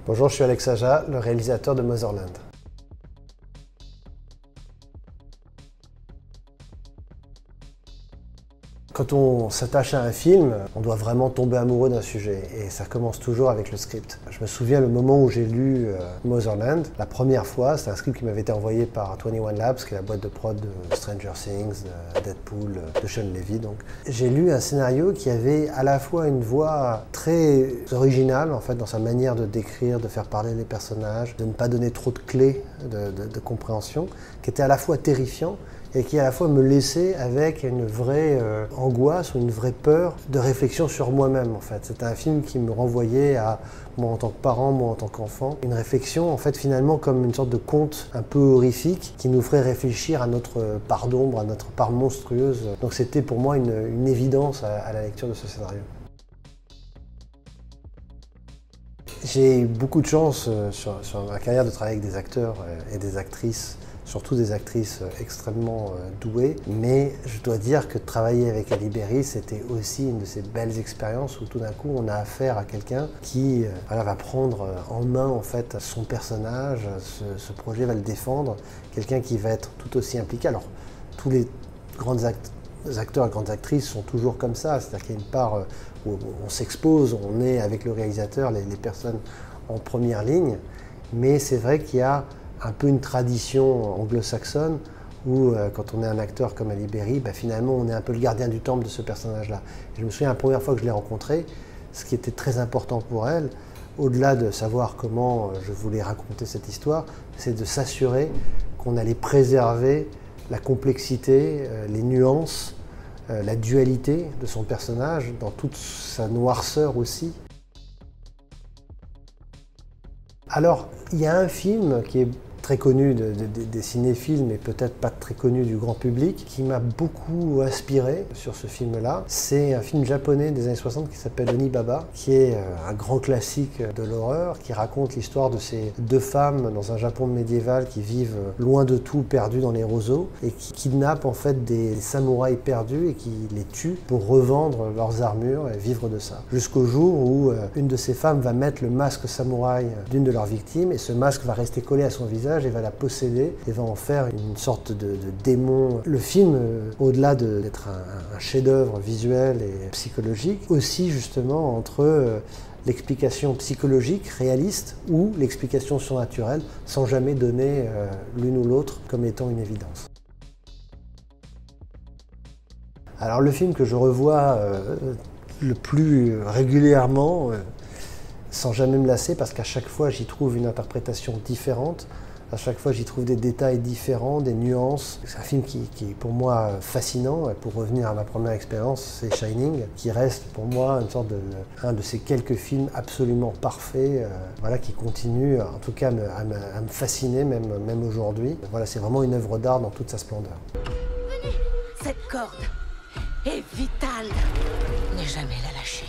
Bonjour, je suis Alex Aja, le réalisateur de Motherland. Quand on s'attache à un film, on doit vraiment tomber amoureux d'un sujet et ça commence toujours avec le script. Je me souviens le moment où j'ai lu Motherland, la première fois, c'est un script qui m'avait été envoyé par 21 Labs, qui est la boîte de prod de Stranger Things, de Deadpool, de Sean Levy. Donc, j'ai lu un scénario qui avait à la fois une voix très originale en fait, dans sa manière de décrire, de faire parler les personnages, de ne pas donner trop de clés de compréhension, qui était à la fois terrifiant et qui à la fois me laissait avec une vraie angoisse ou une vraie peur de réflexion sur moi-même en fait. C'était un film qui me renvoyait à moi en tant que parent, moi en tant qu'enfant. Une réflexion en fait finalement comme une sorte de conte un peu horrifique qui nous ferait réfléchir à notre part d'ombre, à notre part monstrueuse. Donc c'était pour moi une évidence à la lecture de ce scénario. J'ai eu beaucoup de chance sur ma carrière de travailler avec des acteurs et des actrices, surtout des actrices extrêmement douées, mais je dois dire que travailler avec Halle Berry, c'était aussi une de ces belles expériences où tout d'un coup on a affaire à quelqu'un qui va prendre en main en fait son personnage, ce projet va le défendre, quelqu'un qui va être tout aussi impliqué. Alors tous les grands acteurs et grandes actrices sont toujours comme ça, c'est-à-dire qu'il y a une part où on s'expose, on est avec le réalisateur, les personnes en première ligne, mais c'est vrai qu'il y a un peu une tradition anglo-saxonne où quand on est un acteur comme Halle Berry, finalement on est un peu le gardien du temple de ce personnage-là. Je me souviens la première fois que je l'ai rencontrée, ce qui était très important pour elle, au-delà de savoir comment je voulais raconter cette histoire, c'est de s'assurer qu'on allait préserver la complexité, les nuances, la dualité de son personnage, dans toute sa noirceur aussi. Alors, il y a un film qui est très connu des cinéphiles, mais peut-être pas très connu du grand public, qui m'a beaucoup inspiré sur ce film-là. C'est un film japonais des années 60 qui s'appelle Onibaba, qui est un grand classique de l'horreur, qui raconte l'histoire de ces deux femmes dans un Japon médiéval qui vivent loin de tout, perdues dans les roseaux, et qui kidnappent en fait des samouraïs perdus et qui les tuent pour revendre leurs armures et vivre de ça. Jusqu'au jour où une de ces femmes va mettre le masque samouraï d'une de leurs victimes, et ce masque va rester collé à son visage et va la posséder et va en faire une sorte de démon. Le film, au-delà d'être un chef-d'œuvre visuel et psychologique, aussi justement entre l'explication psychologique réaliste ou l'explication surnaturelle, sans jamais donner l'une ou l'autre comme étant une évidence. Alors le film que je revois le plus régulièrement, sans jamais me lasser, parce qu'à chaque fois j'y trouve une interprétation différente. À chaque fois, j'y trouve des détails différents, des nuances. C'est un film qui est pour moi fascinant. Et pour revenir à ma première expérience, c'est Shining, qui reste pour moi une sorte un de ces quelques films absolument parfaits, qui continue en tout cas à me fasciner, même aujourd'hui. Voilà, c'est vraiment une œuvre d'art dans toute sa splendeur. Venez, cette corde est vitale. Ne jamais la lâcher.